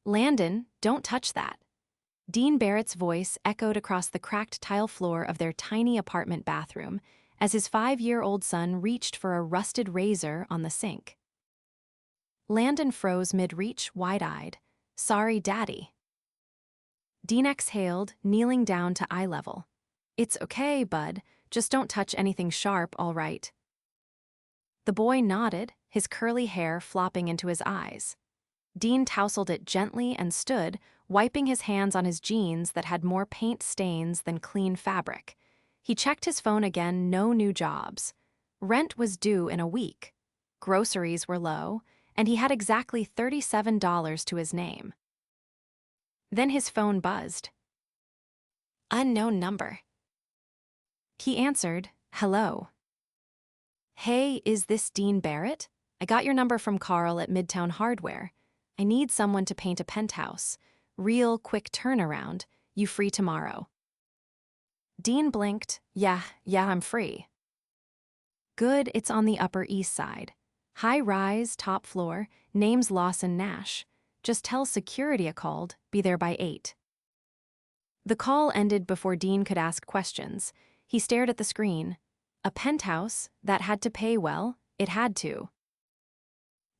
Landon, don't touch that. Dean Barrett's voice echoed across the cracked tile floor of their tiny apartment bathroom as his 5-year-old son reached for a rusted razor on the sink. Landon froze mid-reach, wide-eyed. Sorry, Daddy. Dean exhaled, kneeling down to eye level. It's okay, bud. Just don't touch anything sharp, all right? The boy nodded, his curly hair flopping into his eyes. Dean tousled it gently and stood, wiping his hands on his jeans that had more paint stains than clean fabric. He checked his phone again, no new jobs. Rent was due in a week. Groceries were low, and he had exactly $37 to his name. Then his phone buzzed. Unknown number. He answered, hello. Hey, is this Dean Barrett? I got your number from Carl at Midtown Hardware. I need someone to paint a penthouse. Real quick turnaround. You free tomorrow? Dean blinked. Yeah, I'm free. Good, it's on the Upper East Side. High rise, top floor, name's Lawson Nash. Just tell security I called, be there by 8. The call ended before Dean could ask questions. He stared at the screen. A penthouse that had to pay well, it had to.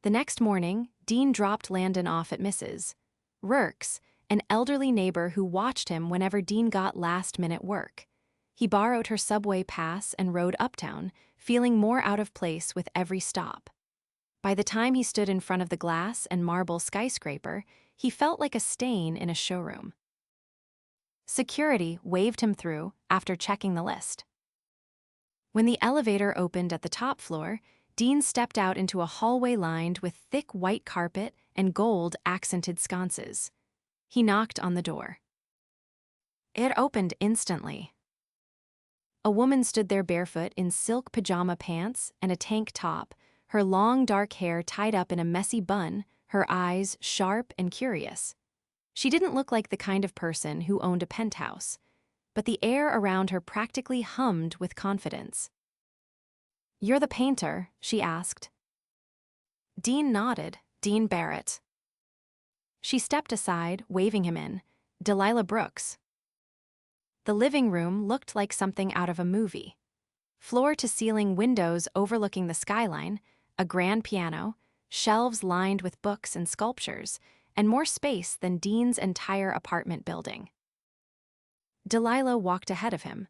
The next morning, Dean dropped Landon off at Mrs. Rourke's, an elderly neighbor who watched him whenever Dean got last-minute work. He borrowed her subway pass and rode uptown, feeling more out of place with every stop. By the time he stood in front of the glass and marble skyscraper, he felt like a stain in a showroom. Security waved him through after checking the list. When the elevator opened at the top floor, Dean stepped out into a hallway lined with thick white carpet and gold-accented sconces. He knocked on the door. It opened instantly. A woman stood there barefoot in silk pajama pants and a tank top, her long dark hair tied up in a messy bun, her eyes sharp and curious. She didn't look like the kind of person who owned a penthouse, but the air around her practically hummed with confidence. You're the painter, she asked. Dean nodded. Dean Barrett. She stepped aside, waving him in. Delilah Brooks. The living room looked like something out of a movie. Floor-to-ceiling windows overlooking the skyline, a grand piano, shelves lined with books and sculptures, and more space than Dean's entire apartment building. Delilah walked ahead of him.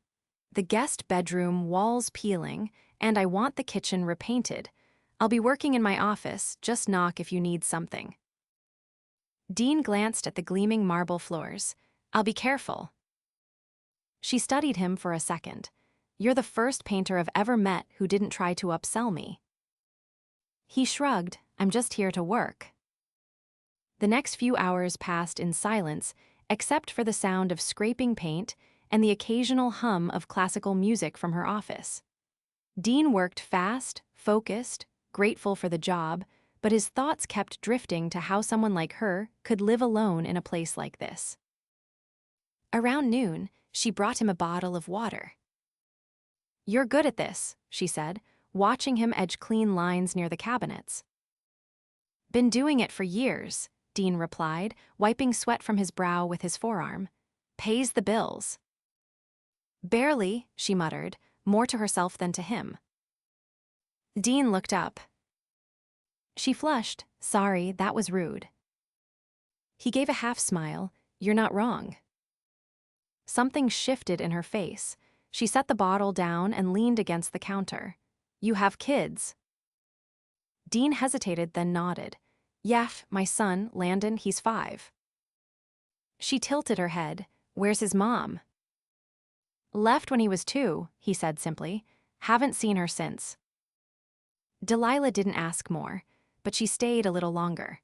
The guest bedroom walls peeling, and I want the kitchen repainted. I'll be working in my office, just knock if you need something. Dean glanced at the gleaming marble floors. I'll be careful. She studied him for a second. You're the first painter I've ever met who didn't try to upsell me. He shrugged. I'm just here to work. The next few hours passed in silence, except for the sound of scraping paint and the occasional hum of classical music from her office. Dean worked fast, focused, grateful for the job, but his thoughts kept drifting to how someone like her could live alone in a place like this. Around noon, she brought him a bottle of water. You're good at this, she said, watching him edge clean lines near the cabinets. Been doing it for years, Dean replied, wiping sweat from his brow with his forearm. Pays the bills. Barely, she muttered, more to herself than to him. Dean looked up. She flushed. Sorry, that was rude. He gave a half smile. You're not wrong. Something shifted in her face. She set the bottle down and leaned against the counter. You have kids. Dean hesitated, then nodded. Yaf, my son, Landon, he's 5. She tilted her head. Where's his mom? Left when he was 2, he said simply. Haven't seen her since. Delilah didn't ask more, but she stayed a little longer.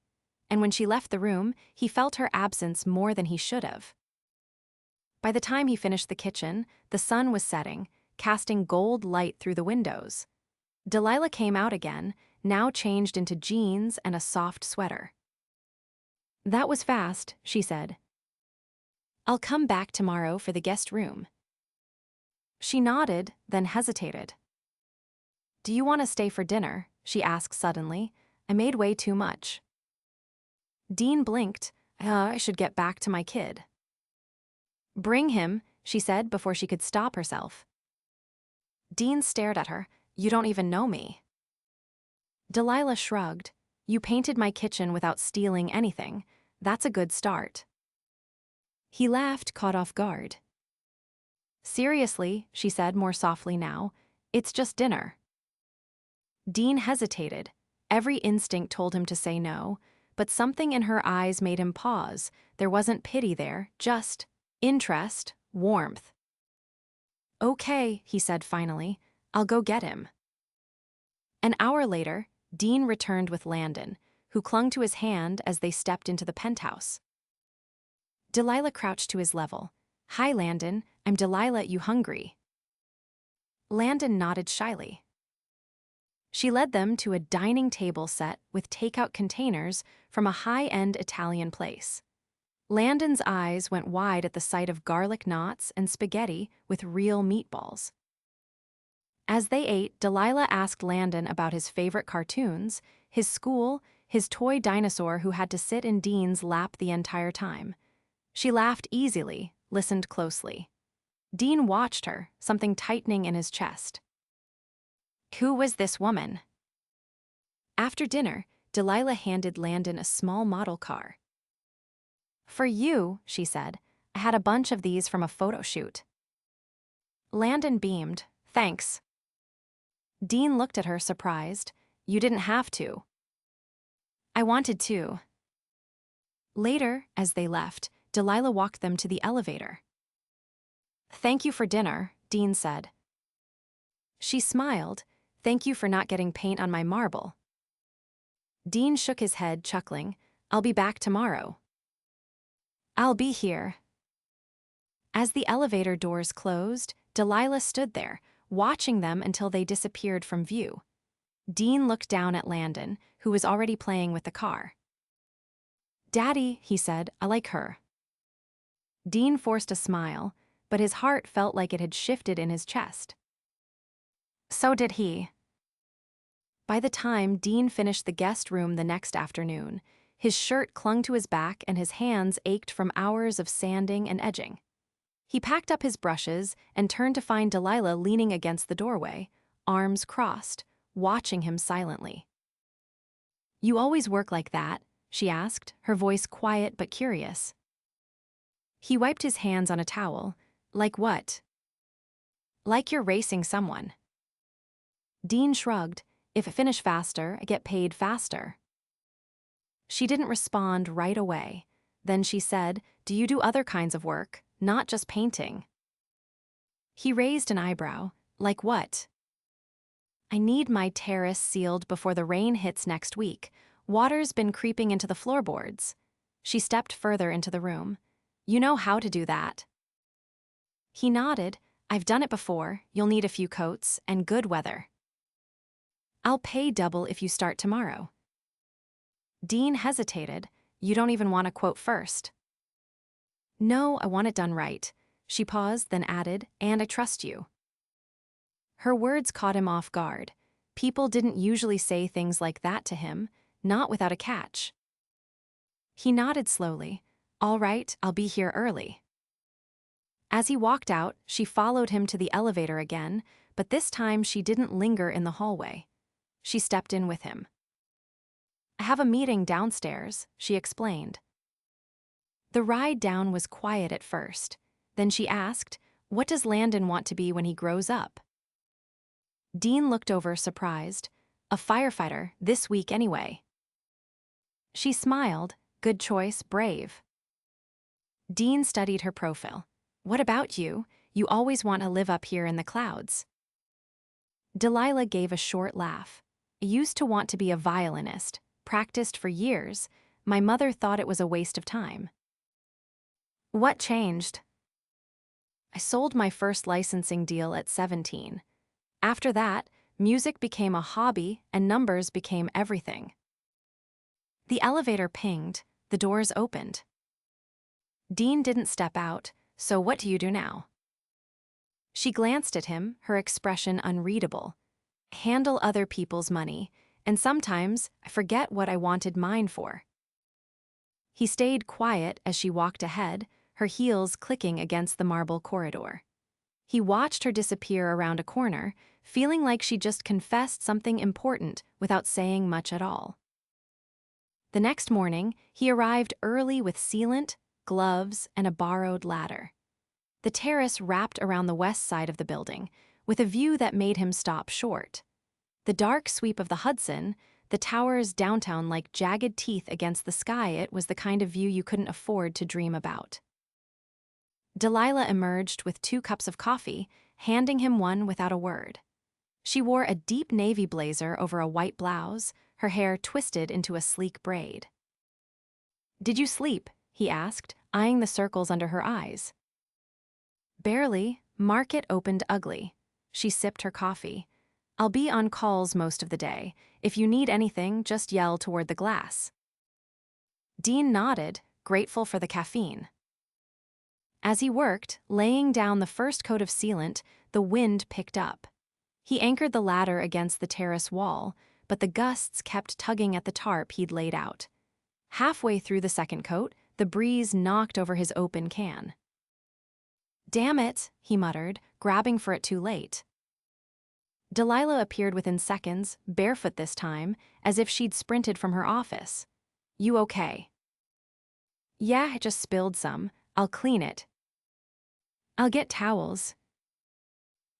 And when she left the room, he felt her absence more than he should have. By the time he finished the kitchen, the sun was setting, casting gold light through the windows. Delilah came out again, now changed into jeans and a soft sweater. That was fast, she said. I'll come back tomorrow for the guest room. She nodded, then hesitated. Do you want to stay for dinner? She asked suddenly. I made way too much. Dean blinked. I should get back to my kid. Bring him, she said before she could stop herself. Dean stared at her. You don't even know me. Delilah shrugged. You painted my kitchen without stealing anything. That's a good start. He laughed, caught off guard. Seriously, she said more softly now, it's just dinner. Dean hesitated. Every instinct told him to say no, but something in her eyes made him pause. There wasn't pity there, just interest, warmth. Okay, he said finally, I'll go get him. An hour later, Dean returned with Landon, who clung to his hand as they stepped into the penthouse. Delilah crouched to his level. Hi, Landon, I'm Delilah, you hungry? Landon nodded shyly. She led them to a dining table set with takeout containers from a high-end Italian place. Landon's eyes went wide at the sight of garlic knots and spaghetti with real meatballs. As they ate, Delilah asked Landon about his favorite cartoons, his school, his toy dinosaur who had to sit in Dean's lap the entire time. She laughed easily, listened closely. Dean watched her, something tightening in his chest. Who was this woman? After dinner, Delilah handed Landon a small model car. For you, she said, I had a bunch of these from a photo shoot. Landon beamed. Thanks. Dean looked at her surprised. You didn't have to. I wanted to. Later, as they left, Delilah walked them to the elevator. Thank you for dinner, Dean said. She smiled. Thank you for not getting paint on my marble. Dean shook his head, chuckling. I'll be back tomorrow. I'll be here. As the elevator doors closed, Delilah stood there, watching them until they disappeared from view. Dean looked down at Landon, who was already playing with the car. Daddy, he said, I like her. Dean forced a smile, but his heart felt like it had shifted in his chest. So did he. By the time Dean finished the guest room the next afternoon, his shirt clung to his back and his hands ached from hours of sanding and edging. He packed up his brushes and turned to find Delilah leaning against the doorway, arms crossed, watching him silently. You always work like that? She asked, her voice quiet but curious. He wiped his hands on a towel. Like what? Like you're racing someone. Dean shrugged. If I finish faster, I get paid faster. She didn't respond right away. Then she said, do you do other kinds of work, not just painting? He raised an eyebrow. Like what? I need my terrace sealed before the rain hits next week. Water's been creeping into the floorboards. She stepped further into the room. You know how to do that. He nodded. I've done it before. You'll need a few coats and good weather. I'll pay double if you start tomorrow. Dean hesitated. You don't even want a quote first. No, I want it done right. She paused, then added, and I trust you. Her words caught him off guard. People didn't usually say things like that to him, not without a catch. He nodded slowly. All right, I'll be here early. As he walked out, she followed him to the elevator again, but this time she didn't linger in the hallway. She stepped in with him. I have a meeting downstairs, she explained. The ride down was quiet at first. Then she asked, what does Landon want to be when he grows up? Dean looked over surprised. A firefighter, this week anyway. She smiled. Good choice, brave. Dean studied her profile. What about you? You always want to live up here in the clouds. Delilah gave a short laugh. I used to want to be a violinist, practiced for years. My mother thought it was a waste of time. What changed? I sold my first licensing deal at 17. After that, music became a hobby and numbers became everything. The elevator pinged, the doors opened. Dean didn't step out, so what do you do now? She glanced at him, her expression unreadable. Handle other people's money, and sometimes I forget what I wanted mine for. He stayed quiet as she walked ahead, her heels clicking against the marble corridor. He watched her disappear around a corner, feeling like she just confessed something important without saying much at all. The next morning, he arrived early with sealant, gloves, and a borrowed ladder. The terrace wrapped around the west side of the building, with a view that made him stop short. The dark sweep of the Hudson, the towers downtown like jagged teeth against the sky, it was the kind of view you couldn't afford to dream about. Delilah emerged with 2 cups of coffee, handing him one without a word. She wore a deep navy blazer over a white blouse, her hair twisted into a sleek braid. "Did you sleep?" he asked, eyeing the circles under her eyes. "Barely. Market opened ugly." She sipped her coffee. "I'll be on calls most of the day. If you need anything, just yell toward the glass." Dean nodded, grateful for the caffeine. As he worked, laying down the first coat of sealant, the wind picked up. He anchored the ladder against the terrace wall, but the gusts kept tugging at the tarp he'd laid out. Halfway through the second coat, the breeze knocked over his open can. "Damn it," he muttered, grabbing for it too late. Delilah appeared within seconds, barefoot this time, as if she'd sprinted from her office. "You okay?" "Yeah, I just spilled some. I'll clean it." "I'll get towels."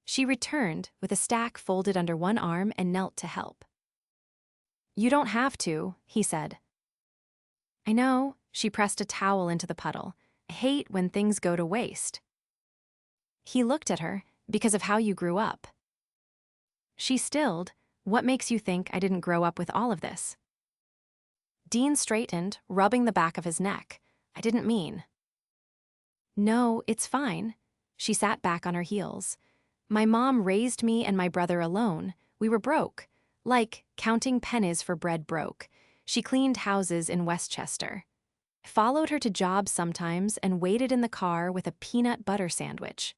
She returned, with a stack folded under one arm, and knelt to help. "You don't have to," he said. "I know." She pressed a towel into the puddle. "I hate when things go to waste." He looked at her, "Because of how you grew up." She stilled. "What makes you think I didn't grow up with all of this?" Dean straightened, rubbing the back of his neck. "I didn't mean." "No, it's fine." She sat back on her heels. "My mom raised me and my brother alone. We were broke. Like, counting pennies for bread broke. She cleaned houses in Westchester. I followed her to jobs sometimes and waited in the car with a peanut butter sandwich."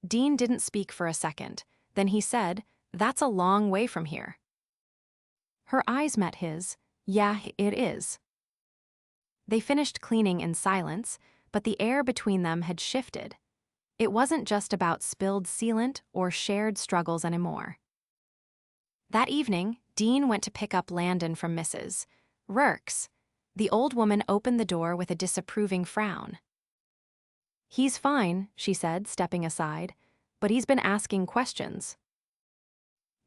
Dean didn't speak for a second. Then he said, "That's a long way from here." Her eyes met his. "Yeah, it is." They finished cleaning in silence, but the air between them had shifted. It wasn't just about spilled sealant or shared struggles anymore. That evening, Dean went to pick up Landon from Mrs. Rourke's. The old woman opened the door with a disapproving frown. "He's fine," she said, stepping aside, "but he's been asking questions."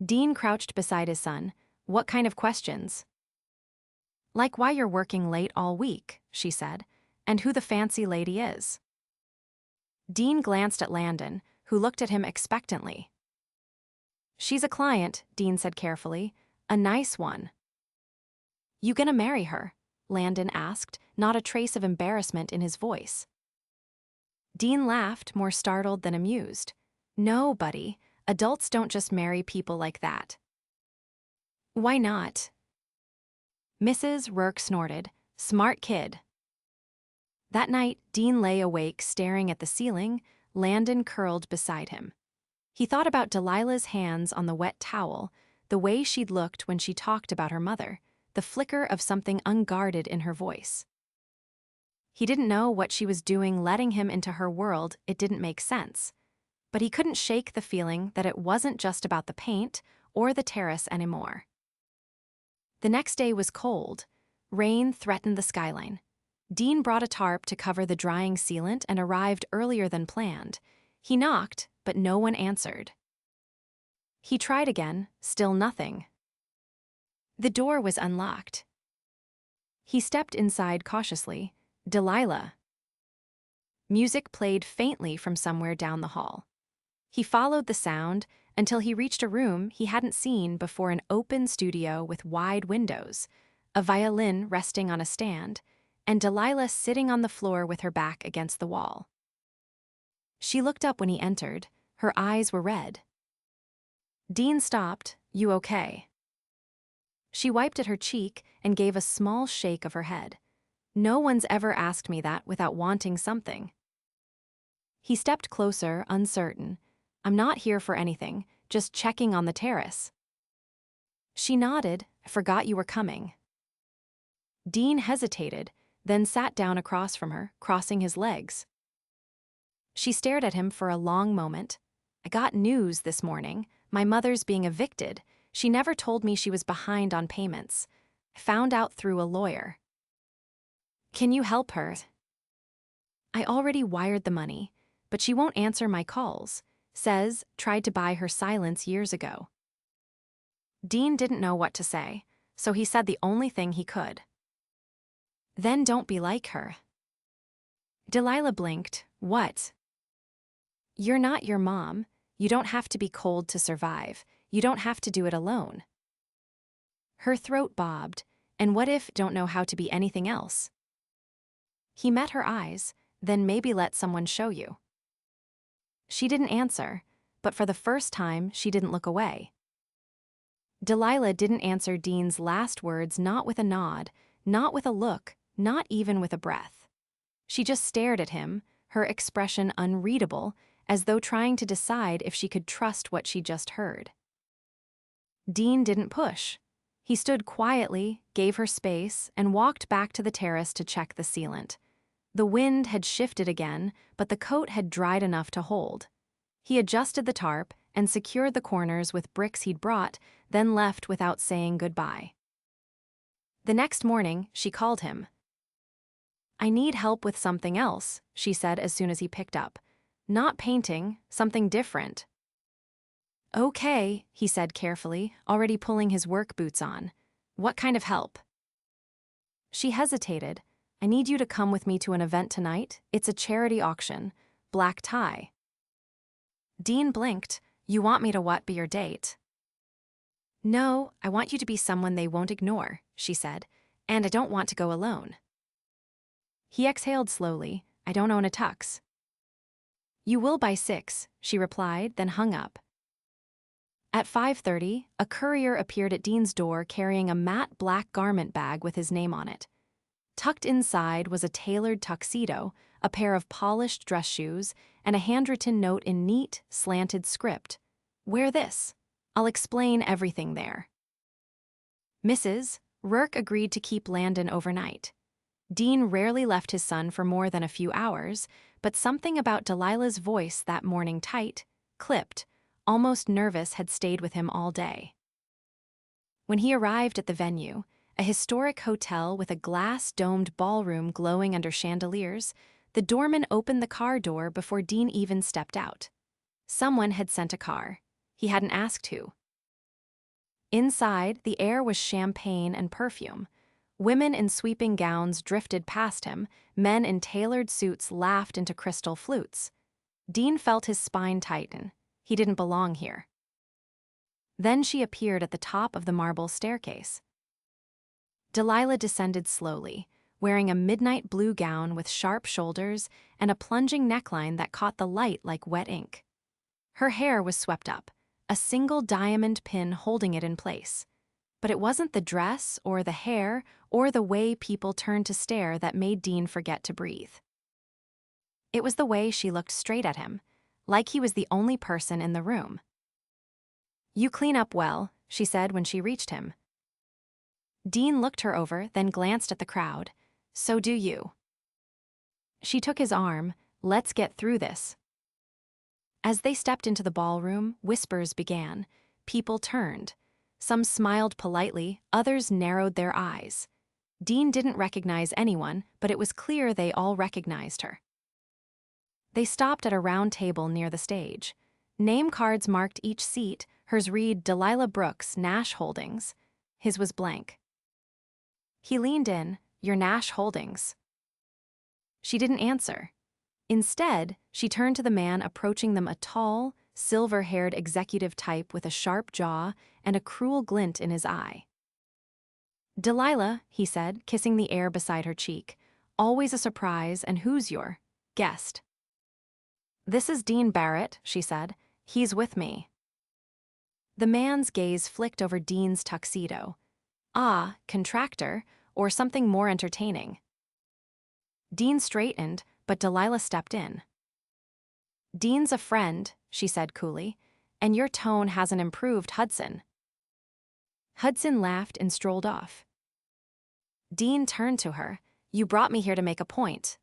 Dean crouched beside his son. "What kind of questions?" "Like why you're working late all week," she said, "and who the fancy lady is." Dean glanced at Landon, who looked at him expectantly. "She's a client," Dean said carefully. "A nice one." "You gonna marry her?" Landon asked, not a trace of embarrassment in his voice. Dean laughed, more startled than amused. "No, buddy. Adults don't just marry people like that." "Why not?" Mrs. Rourke snorted. "Smart kid." That night, Dean lay awake staring at the ceiling, Landon curled beside him. He thought about Delilah's hands on the wet towel, the way she'd looked when she talked about her mother, the flicker of something unguarded in her voice. He didn't know what she was doing letting him into her world. It didn't make sense. But he couldn't shake the feeling that it wasn't just about the paint or the terrace anymore. The next day was cold. Rain threatened the skyline. Dean brought a tarp to cover the drying sealant and arrived earlier than planned. He knocked, but no one answered. He tried again, still nothing. The door was unlocked. He stepped inside cautiously. "Delilah." Music played faintly from somewhere down the hall. He followed the sound until he reached a room he hadn't seen before, an open studio with wide windows, a violin resting on a stand, and Delilah sitting on the floor with her back against the wall. She looked up when he entered. Her eyes were red. Dean stopped. "You okay?" She wiped at her cheek and gave a small shake of her head. "No one's ever asked me that without wanting something." He stepped closer, uncertain. "I'm not here for anything, just checking on the terrace." She nodded. "I forgot you were coming." Dean hesitated. then sat down across from her, crossing his legs. She stared at him for a long moment. "I got news this morning. My mother's being evicted. She never told me she was behind on payments. I found out through a lawyer." "Can you help her?" "I already wired the money, but she won't answer my calls. Says tried to buy her silence years ago." Dean didn't know what to say, so he said the only thing he could. "Then don't be like her." Delilah blinked. "What?" "You're not your mom. You don't have to be cold to survive. You don't have to do it alone." Her throat bobbed. "And what if don't know how to be anything else?" He met her eyes. "Then maybe let someone show you." She didn't answer, but for the first time, she didn't look away. Delilah didn't answer Dean's last words, not with a nod, not with a look, not even with a breath. She just stared at him, her expression unreadable, as though trying to decide if she could trust what she just heard. Dean didn't push. He stood quietly, gave her space, and walked back to the terrace to check the sealant. The wind had shifted again, but the coat had dried enough to hold. He adjusted the tarp and secured the corners with bricks he'd brought, then left without saying goodbye. The next morning, she called him. "I need help with something else," she said as soon as he picked up. "Not painting, something different." "Okay," he said carefully, already pulling his work boots on. "What kind of help?" She hesitated. "I need you to come with me to an event tonight. It's a charity auction. Black tie." Dean blinked. "You want me to what, be your date?" "No, I want you to be someone they won't ignore," she said, "and I don't want to go alone." He exhaled slowly. "I don't own a tux." "You will by 6, she replied, then hung up. At 5:30, a courier appeared at Dean's door carrying a matte black garment bag with his name on it. Tucked inside was a tailored tuxedo, a pair of polished dress shoes, and a handwritten note in neat, slanted script. "Wear this. I'll explain everything there." Mrs. Rourke agreed to keep Landon overnight. Dean rarely left his son for more than a few hours, but something about Delilah's voice that morning, tight, clipped, almost nervous, had stayed with him all day. When he arrived at the venue, a historic hotel with a glass-domed ballroom glowing under chandeliers, the doorman opened the car door before Dean even stepped out. Someone had sent a car. He hadn't asked who. Inside, the air was champagne and perfume. Women in sweeping gowns drifted past him, men in tailored suits laughed into crystal flutes. Dean felt his spine tighten. He didn't belong here. Then she appeared at the top of the marble staircase. Delilah descended slowly, wearing a midnight blue gown with sharp shoulders and a plunging neckline that caught the light like wet ink. Her hair was swept up, a single diamond pin holding it in place. But it wasn't the dress or the hair or the way people turned to stare that made Dean forget to breathe. It was the way she looked straight at him, like he was the only person in the room. "You clean up well," she said when she reached him. Dean looked her over, then glanced at the crowd. "So do you." She took his arm. "Let's get through this." As they stepped into the ballroom, whispers began. People turned. Some smiled politely, others narrowed their eyes. Dean didn't recognize anyone, but it was clear they all recognized her. They stopped at a round table near the stage. Name cards marked each seat. Hers read Delilah Brooks, Nash Holdings. His was blank. He leaned in. "Your Nash Holdings." She didn't answer. Instead, she turned to the man approaching them, a tall, silver-haired executive type with a sharp jaw and a cruel glint in his eye. "Delilah," he said, kissing the air beside her cheek. "Always a surprise, and who's your guest?" "This is Dean Barrett," she said. "He's with me." The man's gaze flicked over Dean's tuxedo. Ah, contractor, or something more entertaining. Dean straightened, but Delilah stepped in. "Dean's a friend," she said coolly, "and your tone hasn't improved, Hudson." Hudson laughed and strolled off. Dean turned to her. You brought me here to make a point.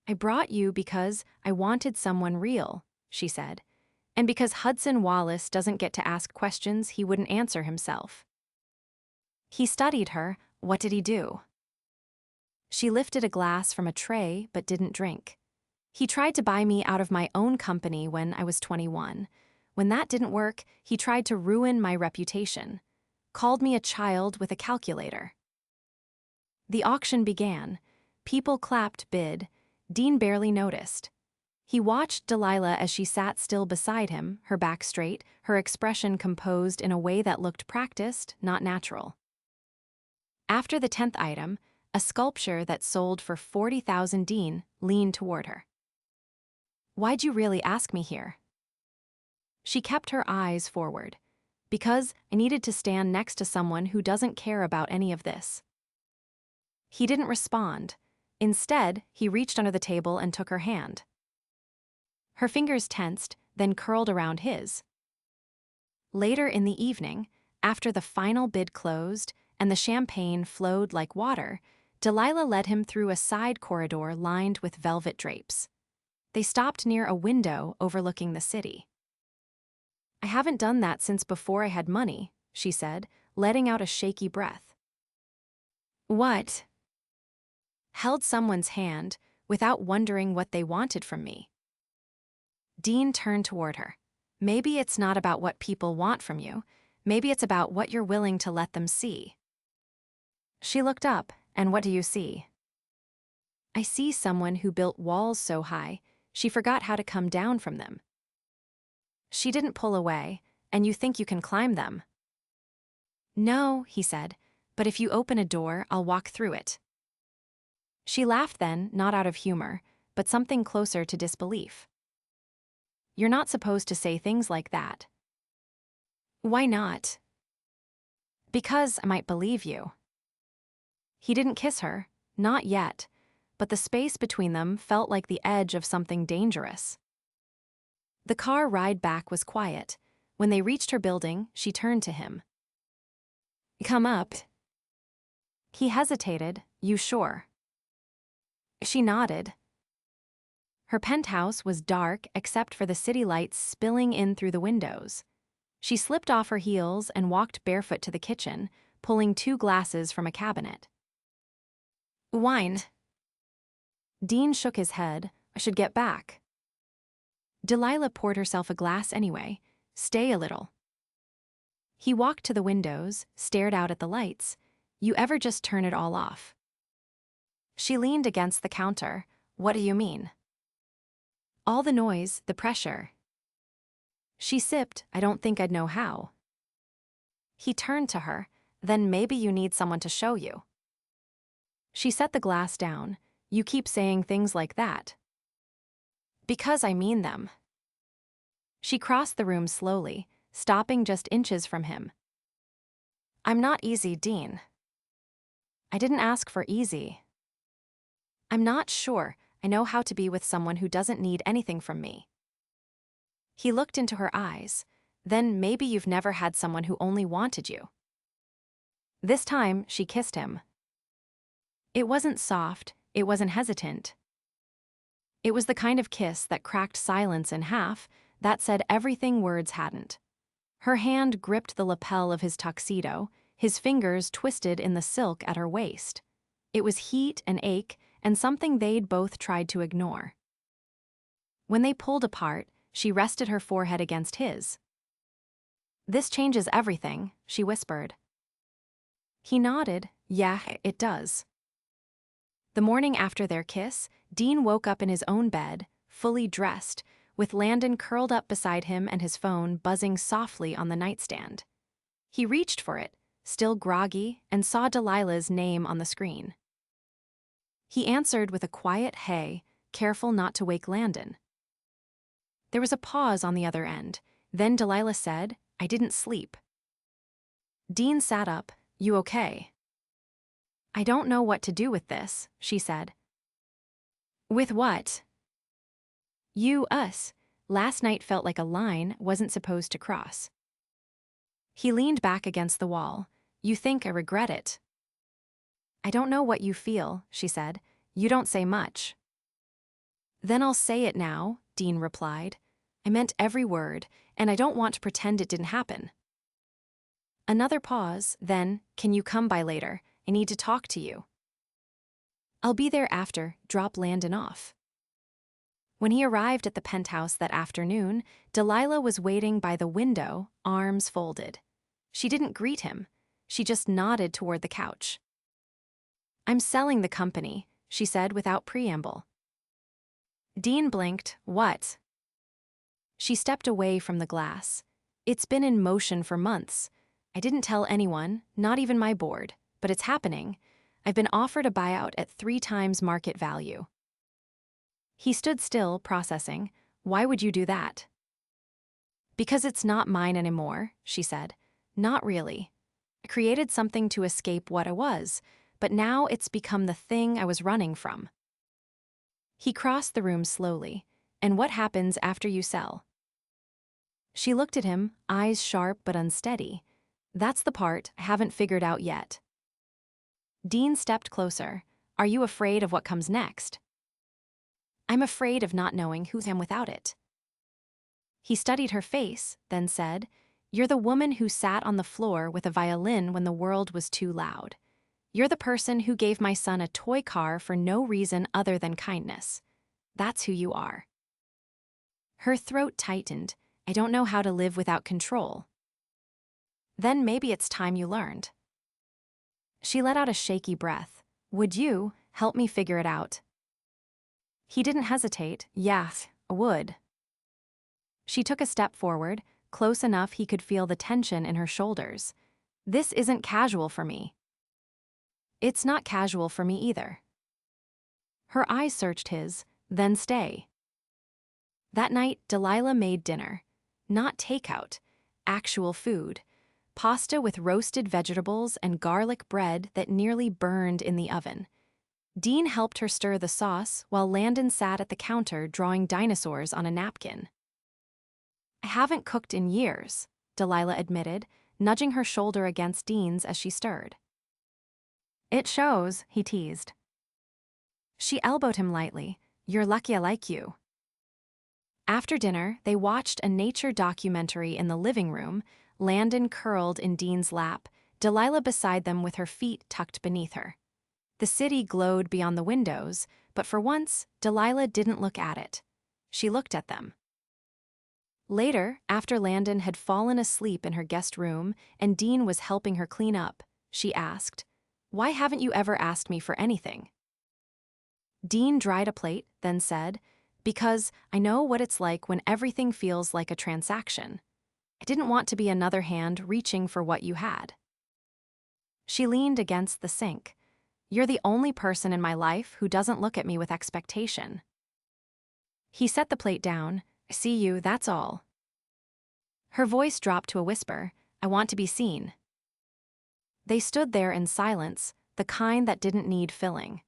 I brought you because I wanted someone real, she said, and because Hudson Wallace doesn't get to ask questions he wouldn't answer himself. He studied her. What did he do? She lifted a glass from a tray but didn't drink. He tried to buy me out of my own company when I was 21. When that didn't work, he tried to ruin my reputation. Called me a child with a calculator. The auction began. People clapped bid. Dean barely noticed. He watched Delilah as she sat still beside him, her back straight, her expression composed in a way that looked practiced, not natural. After the 10th item, a sculpture that sold for 40,000 Dean leaned toward her. Why'd you really ask me here? She kept her eyes forward. Because I needed to stand next to someone who doesn't care about any of this. He didn't respond. Instead, he reached under the table and took her hand. Her fingers tensed, then curled around his. Later in the evening, after the final bid closed and the champagne flowed like water, Delilah led him through a side corridor lined with velvet drapes. They stopped near a window overlooking the city. I haven't done that since before I had money, she said, letting out a shaky breath. What? Held someone's hand without wondering what they wanted from me. Dean turned toward her. Maybe it's not about what people want from you. Maybe it's about what you're willing to let them see. She looked up, and what do you see? I see someone who built walls so high, she forgot how to come down from them. She didn't pull away, and you think you can climb them. No, he said, but if you open a door, I'll walk through it. She laughed then, not out of humor, but something closer to disbelief. You're not supposed to say things like that. Why not? Because I might believe you. He didn't kiss her, not yet, but the space between them felt like the edge of something dangerous. The car ride back was quiet. When they reached her building, she turned to him. Come up. He hesitated. You sure? She nodded. Her penthouse was dark except for the city lights spilling in through the windows. She slipped off her heels and walked barefoot to the kitchen, pulling 2 glasses from a cabinet. Wine. Dean shook his head. I should get back. Delilah poured herself a glass anyway. Stay a little. He walked to the windows, stared out at the lights. You ever just turn it all off? She leaned against the counter. What do you mean? All the noise, the pressure. She sipped. I don't think I'd know how. He turned to her. Then maybe you need someone to show you. She set the glass down. You keep saying things like that. Because I mean them. She crossed the room slowly, stopping just inches from him. I'm not easy, Dean. I didn't ask for easy. I'm not sure I know how to be with someone who doesn't need anything from me. He looked into her eyes. Then maybe you've never had someone who only wanted you. This time, she kissed him. It wasn't soft, it wasn't hesitant. It was the kind of kiss that cracked silence in half, that said everything words hadn't. Her hand gripped the lapel of his tuxedo, his fingers twisted in the silk at her waist. It was heat and ache, and something they'd both tried to ignore. When they pulled apart, she rested her forehead against his. This changes everything, she whispered. He nodded. Yeah, it does. The morning after their kiss, Dean woke up in his own bed, fully dressed, with Landon curled up beside him and his phone buzzing softly on the nightstand. He reached for it, still groggy, and saw Delilah's name on the screen. He answered with a quiet hey, careful not to wake Landon. There was a pause on the other end. Then Delilah said, I didn't sleep. Dean sat up. You okay? I don't know what to do with this, she said. With what? You, us. Last night felt like a line wasn't supposed to cross. He leaned back against the wall. You think I regret it? I don't know what you feel, she said. You don't say much. Then I'll say it now, Dean replied. I meant every word, and I don't want to pretend it didn't happen. Another pause, then, can you come by later? I need to talk to you. I'll be there after, drop Landon off. When he arrived at the penthouse that afternoon, Delilah was waiting by the window, arms folded. She didn't greet him. She just nodded toward the couch. I'm selling the company, she said without preamble. Dean blinked. What? She stepped away from the glass. It's been in motion for months. I didn't tell anyone, not even my board, but it's happening. I've been offered a buyout at 3 times market value. He stood still, processing. Why would you do that? Because it's not mine anymore, she said. Not really. I created something to escape what I was, but now it's become the thing I was running from. He crossed the room slowly. And what happens after you sell? She looked at him, eyes sharp but unsteady. That's the part I haven't figured out yet. Dean stepped closer. Are you afraid of what comes next? I'm afraid of not knowing who I am without it. He studied her face, then said, You're the woman who sat on the floor with a violin when the world was too loud. You're the person who gave my son a toy car for no reason other than kindness. That's who you are. Her throat tightened. I don't know how to live without control. Then maybe it's time you learned. She let out a shaky breath. Would you help me figure it out? He didn't hesitate. Yes, I would. She took a step forward, close enough he could feel the tension in her shoulders. This isn't casual for me. It's not casual for me either. Her eyes searched his, then stay. That night, Delilah made dinner. Not takeout, actual food. Pasta with roasted vegetables and garlic bread that nearly burned in the oven. Dean helped her stir the sauce while Landon sat at the counter drawing dinosaurs on a napkin. I haven't cooked in years, Delilah admitted, nudging her shoulder against Dean's as she stirred. It shows, he teased. She elbowed him lightly. You're lucky I like you. After dinner, they watched a nature documentary in the living room, Landon curled in Dean's lap, Delilah beside them with her feet tucked beneath her. The city glowed beyond the windows, but for once, Delilah didn't look at it. She looked at them. Later, after Landon had fallen asleep in her guest room and Dean was helping her clean up, she asked, Why haven't you ever asked me for anything? Dean dried a plate, then said, Because I know what it's like when everything feels like a transaction. I didn't want to be another hand reaching for what you had. She leaned against the sink. You're the only person in my life who doesn't look at me with expectation. He set the plate down. I see you, that's all. Her voice dropped to a whisper. I want to be seen. They stood there in silence, the kind that didn't need filling.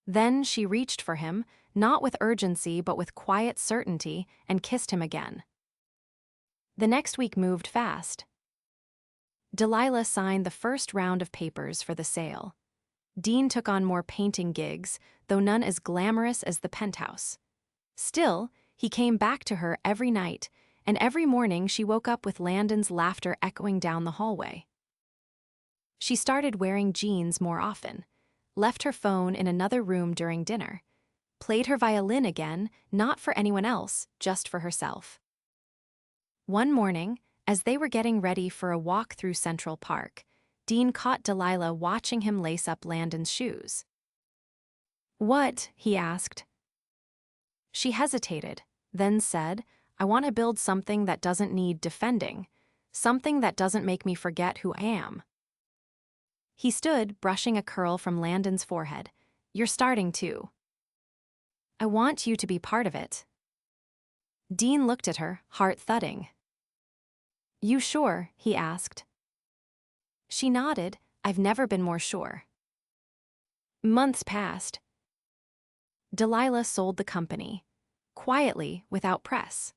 Then she reached for him, not with urgency but with quiet certainty, and kissed him again. The next week moved fast. Delilah signed the first round of papers for the sale. Dean took on more painting gigs, though none as glamorous as the Penthouse. Still, he came back to her every night, and every morning she woke up with Landon's laughter echoing down the hallway. She started wearing jeans more often, left her phone in another room during dinner, played her violin again, not for anyone else, just for herself. One morning, as they were getting ready for a walk through Central Park, Dean caught Delilah watching him lace up Landon's shoes. What? He asked. She hesitated, then said, I want to build something that doesn't need defending, something that doesn't make me forget who I am. He stood, brushing a curl from Landon's forehead. You're starting to. I want you to be part of it. Dean looked at her, heart thudding. You sure? He asked. She nodded. I've never been more sure. Months passed. Delilah sold the company. Quietly, without press.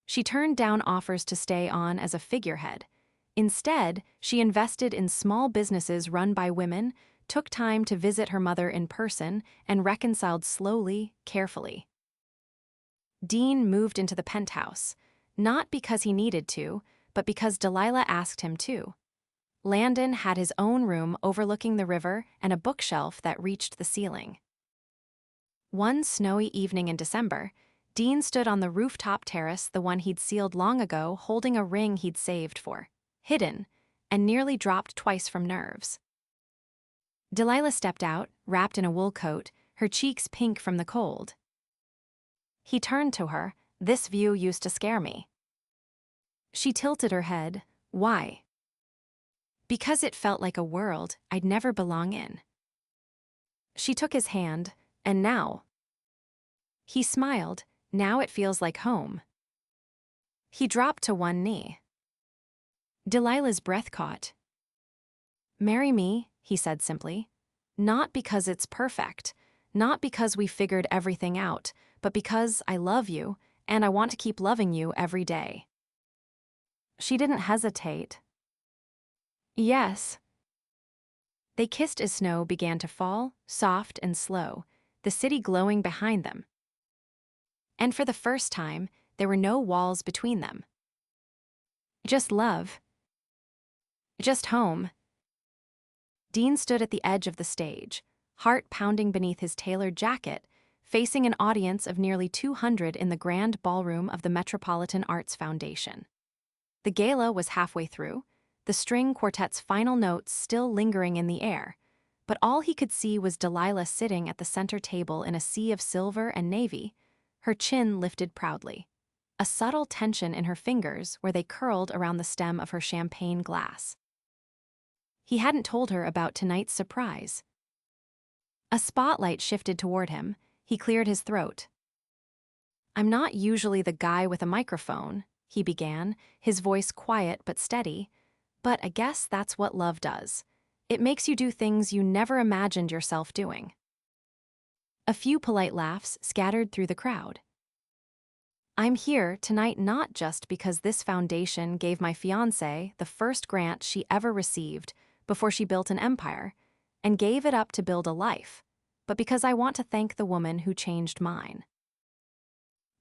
She turned down offers to stay on as a figurehead. Instead, she invested in small businesses run by women, took time to visit her mother in person, and reconciled slowly, carefully. Dean moved into the penthouse, not because he needed to, but because Delilah asked him to. Landon had his own room overlooking the river and a bookshelf that reached the ceiling. One snowy evening in December, Dean stood on the rooftop terrace, the one he'd sealed long ago, holding a ring he'd saved for, hidden, and nearly dropped twice from nerves. Delilah stepped out, wrapped in a wool coat, her cheeks pink from the cold. He turned to her. "This view used to scare me." She tilted her head. "Why?" "Because it felt like a world I'd never belong in." She took his hand. "And now?" He smiled. "Now it feels like home." He dropped to one knee. Delilah's breath caught. "Marry me," he said simply. "Not because it's perfect, not because we figured everything out, but because I love you, and I want to keep loving you every day." She didn't hesitate. "Yes." They kissed as snow began to fall, soft and slow, the city glowing behind them. And for the first time, there were no walls between them. Just love. Just home. Dean stood at the edge of the stage, heart pounding beneath his tailored jacket, facing an audience of nearly 200 in the grand ballroom of the Metropolitan Arts Foundation. The gala was halfway through, the string quartet's final notes still lingering in the air, but all he could see was Delilah sitting at the center table in a sea of silver and navy, her chin lifted proudly, a subtle tension in her fingers where they curled around the stem of her champagne glass. He hadn't told her about tonight's surprise. A spotlight shifted toward him. He cleared his throat. "I'm not usually the guy with a microphone," he began, his voice quiet but steady, "but I guess that's what love does. It makes you do things you never imagined yourself doing." A few polite laughs scattered through the crowd. "I'm here tonight not just because this foundation gave my fiancé the first grant she ever received before she built an empire, and gave it up to build a life, but because I want to thank the woman who changed mine."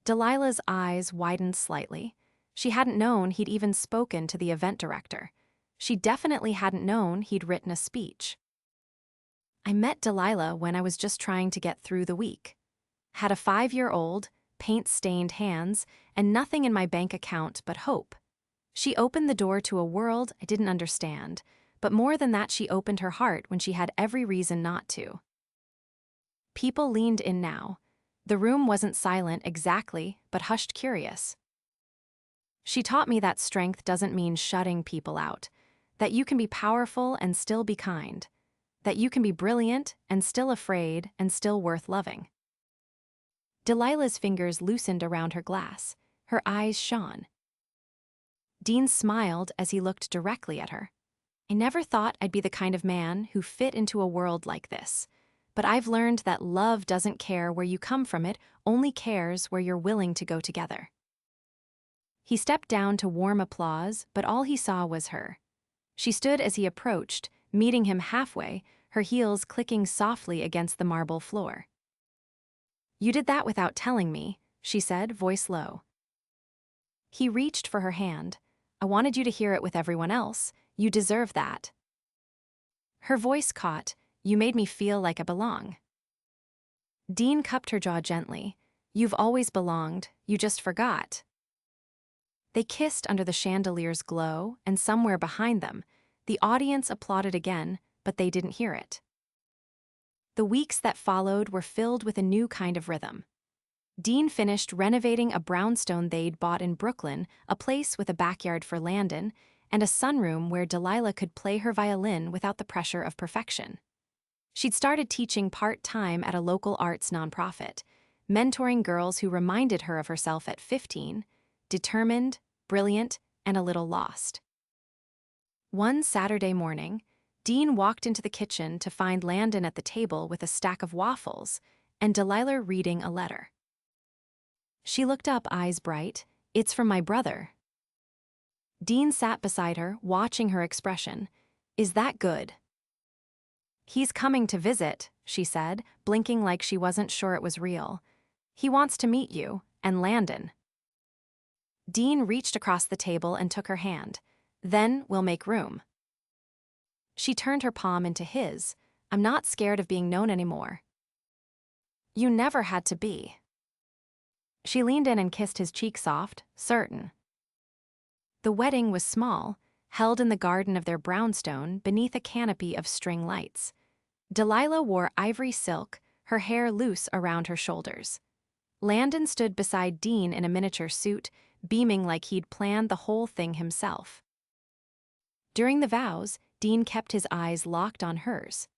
Delilah's eyes widened slightly. She hadn't known he'd even spoken to the event director. She definitely hadn't known he'd written a speech. "I met Delilah when I was just trying to get through the week. Had a 5-year-old, paint-stained hands, and nothing in my bank account but hope. She opened the door to a world I didn't understand, but more than that, she opened her heart when she had every reason not to." People leaned in now. The room wasn't silent exactly, but hushed curious. "She taught me that strength doesn't mean shutting people out, that you can be powerful and still be kind, that you can be brilliant and still afraid and still worth loving." Delilah's fingers loosened around her glass. Her eyes shone. Dean smiled as he looked directly at her. "I never thought I'd be the kind of man who fit into a world like this, but I've learned that love doesn't care where you come from, it only cares where you're willing to go together." He stepped down to warm applause, but all he saw was her. She stood as he approached, meeting him halfway, her heels clicking softly against the marble floor. "You did that without telling me," she said, voice low. He reached for her hand. "I wanted you to hear it with everyone else. You deserve that." Her voice caught. "You made me feel like I belong." Dean cupped her jaw gently. "You've always belonged, you just forgot." They kissed under the chandelier's glow, and somewhere behind them, the audience applauded again, but they didn't hear it. The weeks that followed were filled with a new kind of rhythm. Dean finished renovating a brownstone they'd bought in Brooklyn, a place with a backyard for Landon, and a sunroom where Delilah could play her violin without the pressure of perfection. She'd started teaching part-time at a local arts nonprofit, mentoring girls who reminded her of herself at 15, determined, brilliant, and a little lost. One Saturday morning, Dean walked into the kitchen to find Landon at the table with a stack of waffles and Delilah reading a letter. She looked up, eyes bright. "It's from my brother." Dean sat beside her, watching her expression. "Is that good?" "He's coming to visit," she said, blinking like she wasn't sure it was real. "He wants to meet you, and Landon." Dean reached across the table and took her hand. "Then we'll make room." She turned her palm into his. "I'm not scared of being known anymore." "You never had to be." She leaned in and kissed his cheek soft, certain. The wedding was small, held in the garden of their brownstone beneath a canopy of string lights. Delilah wore ivory silk, her hair loose around her shoulders. Landon stood beside Dean in a miniature suit, beaming like he'd planned the whole thing himself. During the vows, Dean kept his eyes locked on hers.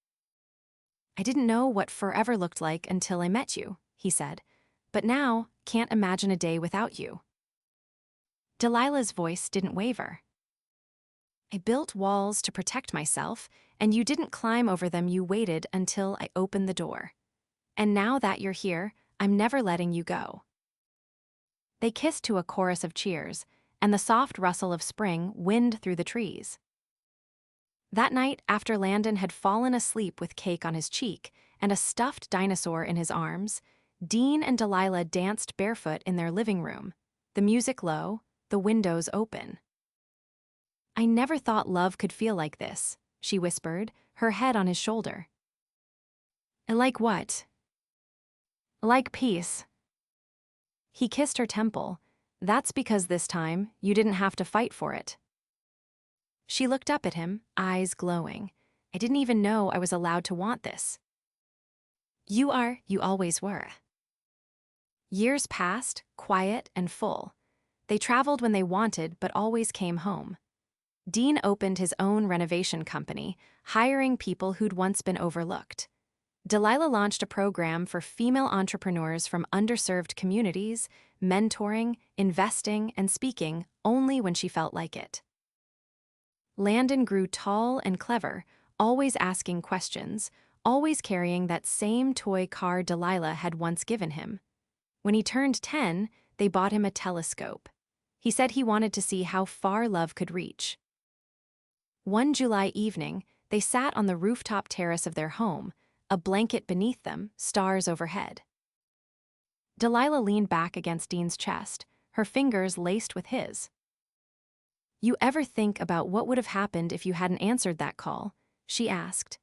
"I didn't know what forever looked like until I met you," he said, "but now can't imagine a day without you." Delilah's voice didn't waver. "I built walls to protect myself, and you didn't climb over them. You waited until I opened the door. And now that you're here, I'm never letting you go." They kissed to a chorus of cheers, and the soft rustle of spring wind through the trees. That night, after Landon had fallen asleep with cake on his cheek and a stuffed dinosaur in his arms, Dean and Delilah danced barefoot in their living room, the music low, the windows open. "I never thought love could feel like this," she whispered, her head on his shoulder. "Like what?" "Like peace." He kissed her temple. "That's because this time you didn't have to fight for it." She looked up at him, eyes glowing. "I didn't even know I was allowed to want this." "You are, you always were." Years passed, quiet and full. They traveled when they wanted but always came home. Dean opened his own renovation company, hiring people who'd once been overlooked. Delilah launched a program for female entrepreneurs from underserved communities, mentoring, investing, and speaking only when she felt like it. Landon grew tall and clever, always asking questions, always carrying that same toy car Delilah had once given him. When he turned 10, they bought him a telescope. He said he wanted to see how far love could reach. One July evening, they sat on the rooftop terrace of their home, a blanket beneath them, stars overhead. Delilah leaned back against Dean's chest, her fingers laced with his. "You ever think about what would have happened if you hadn't answered that call?" she asked.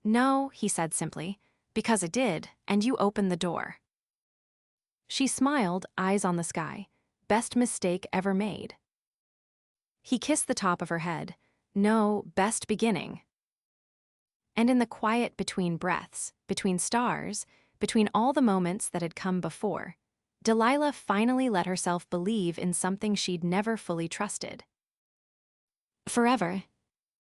"No," he said simply, "because it did, and you opened the door." She smiled, eyes on the sky. "Best mistake ever made." He kissed the top of her head. "No, best beginning." And in the quiet between breaths, between stars, between all the moments that had come before, Delilah finally let herself believe in something she'd never fully trusted. "Forever,